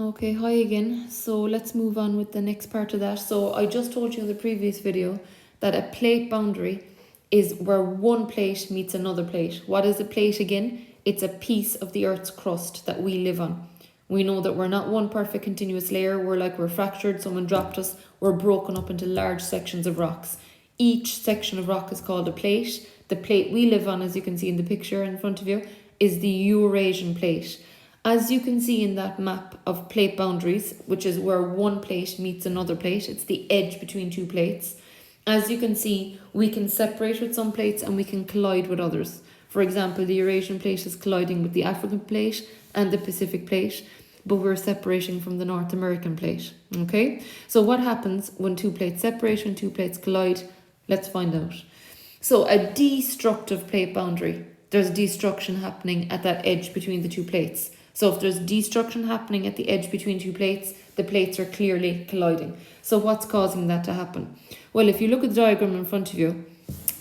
Okay, hi again. So let's move on with the next part of that. So I just told you in the previous video that a plate boundary is where one plate meets another plate. What is a plate again? It's a piece of the Earth's crust that we live on. We know that we're not one perfect continuous layer. We're fractured, someone dropped us, we're broken up into large sections of rocks. Each section of rock is called a plate. The plate we live on, as you can see in the picture in front of you, is the Eurasian plate. As you can see in that map of plate boundaries, which is where one plate meets another plate, it's the edge between two plates. As you can see, we can separate with some plates and we can collide with others. For example, the Eurasian plate is colliding with the African plate and the Pacific plate, but we're separating from the North American plate. Okay, so what happens when two plates separate, when two plates collide? Let's find out. So a destructive plate boundary, there's destruction happening at that edge between the two plates. So if there's destruction happening at the edge between two plates, the plates are clearly colliding. So what's causing that to happen? Well, if you look at the diagram in front of you,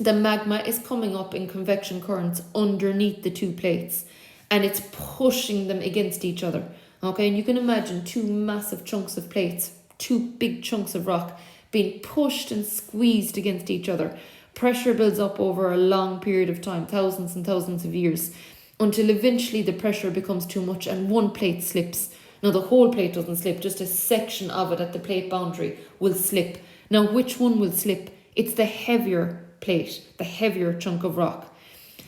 the magma is coming up in convection currents underneath the two plates and it's pushing them against each other. Okay, and you can imagine two massive chunks of plates, two big chunks of rock being pushed and squeezed against each other. Pressure builds up over a long period of time, thousands and thousands of years, until eventually the pressure becomes too much and one plate slips. Now the whole plate doesn't slip, just a section of it at the plate boundary will slip. Now which one will slip? It's the heavier plate, the heavier chunk of rock.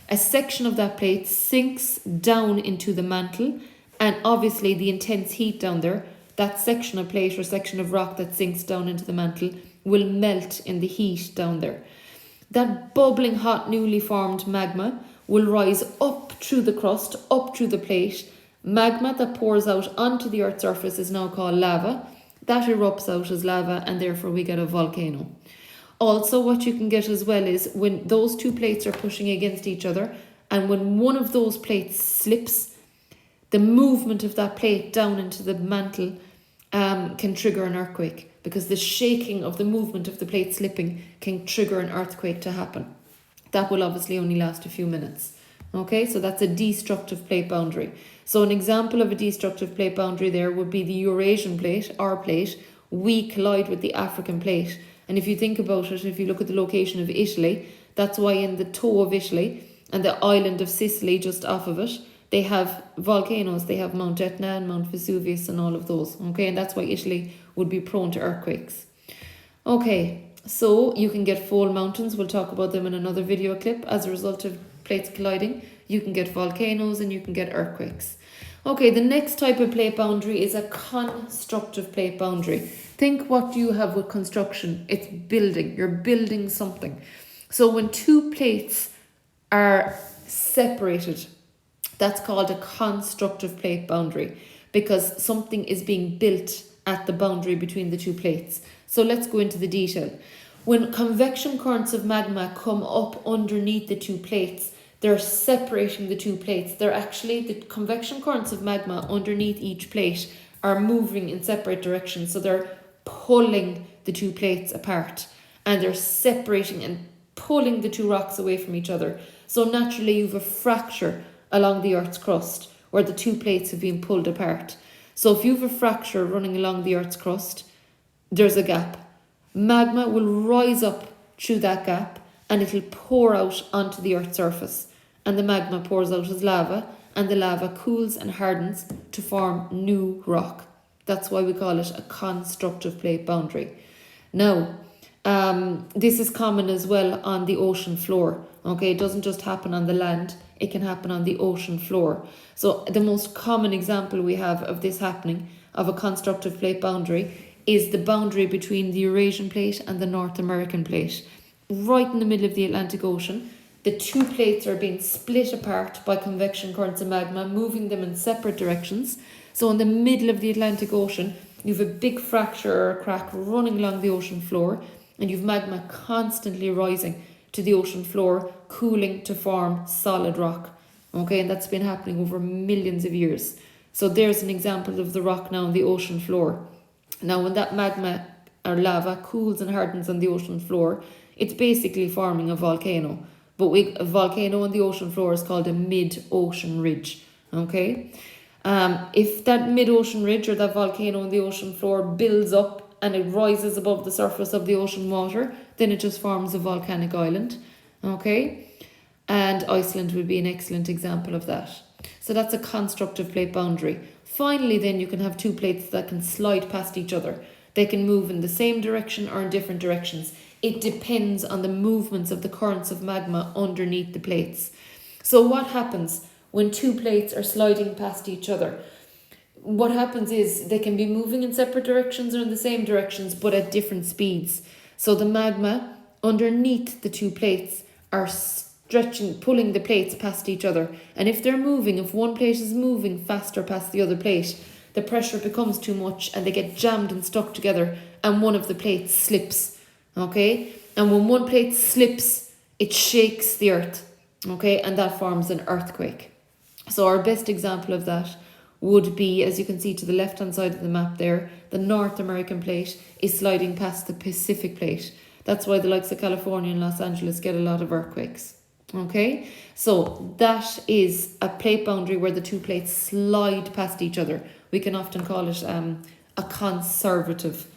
A section of that plate sinks down into the mantle, and obviously the intense heat down there, that section of plate or section of rock that sinks down into the mantle will melt in the heat down there. That bubbling hot newly formed magma will rise up through the crust, up through the plate. Magma that pours out onto the Earth's surface is now called lava. That erupts out as lava and therefore we get a volcano. Also, what you can get as well is when those two plates are pushing against each other and when one of those plates slips, the movement of that plate down into the mantle can trigger an earthquake, because the shaking of the movement of the plate slipping can trigger an earthquake to happen. That will obviously only last a few minutes. Okay, so that's a destructive plate boundary. So an example of a destructive plate boundary there would be the Eurasian plate, our plate. We collide with the African plate. And if you think about it, if you look at the location of Italy, that's why in the toe of Italy and the island of Sicily just off of it, they have volcanoes. They have Mount Etna and Mount Vesuvius and all of those. Okay, and that's why Italy would be prone to earthquakes. Okay, so you can get fold mountains. We'll talk about them in another video clip. As a result of plates colliding, you can get volcanoes and you can get earthquakes. Okay, the next type of plate boundary is a constructive plate boundary. Think what you have with construction. It's building. You're building something. So when two plates are separated, that's called a constructive plate boundary, because something is being built at the boundary between the two plates. So let's go into the detail. When convection currents of magma come up underneath the two plates, they're separating the two plates. The convection currents of magma underneath each plate are moving in separate directions. So they're pulling the two plates apart and they're separating and pulling the two rocks away from each other. So naturally you have a fracture along the Earth's crust where the two plates have been pulled apart. So if you have a fracture running along the Earth's crust, there's a gap. Magma will rise up through that gap and it'll pour out onto the Earth's surface. And the magma pours out as lava, and the lava cools and hardens to form new rock. That's why we call it a constructive plate boundary. Now, this is common as well on the ocean floor. Okay, it doesn't just happen on the land, it can happen on the ocean floor. So the most common example we have of this happening, of a constructive plate boundary, is the boundary between the Eurasian plate and the North American plate. Right in the middle of the Atlantic Ocean, the two plates are being split apart by convection currents of magma, moving them in separate directions. So in the middle of the Atlantic Ocean, you have a big fracture or a crack running along the ocean floor, and you have magma constantly rising to the ocean floor, cooling to form solid rock. Okay, and that's been happening over millions of years. So there's an example of the rock now on the ocean floor. Now when that magma or lava cools and hardens on the ocean floor, it's basically forming a volcano. But a volcano on the ocean floor is called a mid-ocean ridge. Okay. If that mid-ocean ridge or that volcano on the ocean floor builds up and it rises above the surface of the ocean water, then it just forms a volcanic island. Okay? And Iceland would be an excellent example of that. So that's a constructive plate boundary. Finally, then you can have two plates that can slide past each other. They can move in the same direction or in different directions. It depends on the movements of the currents of magma underneath the plates. So what happens when two plates are sliding past each other? What happens is they can be moving in separate directions or in the same directions, but at different speeds. So the magma underneath the two plates are stretching, pulling the plates past each other. And if they're moving, if one plate is moving faster past the other plate, the pressure becomes too much and they get jammed and stuck together and one of the plates slips. Okay? And when one plate slips, it shakes the earth. Okay? And that forms an earthquake. So our best example of that would be, as you can see to the left-hand side of the map there, the North American plate is sliding past the Pacific plate. That's why the likes of California and Los Angeles get a lot of earthquakes. Okay, so that is a plate boundary where the two plates slide past each other. We can often call it a conservative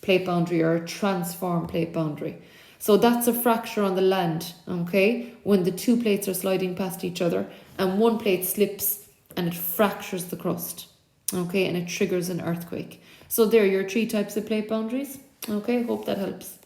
plate boundary or a transform plate boundary. So that's a fracture on the land, okay, when the two plates are sliding past each other and one plate slips and it fractures the crust, okay, and it triggers an earthquake. So there are your three types of plate boundaries. Okay, hope that helps.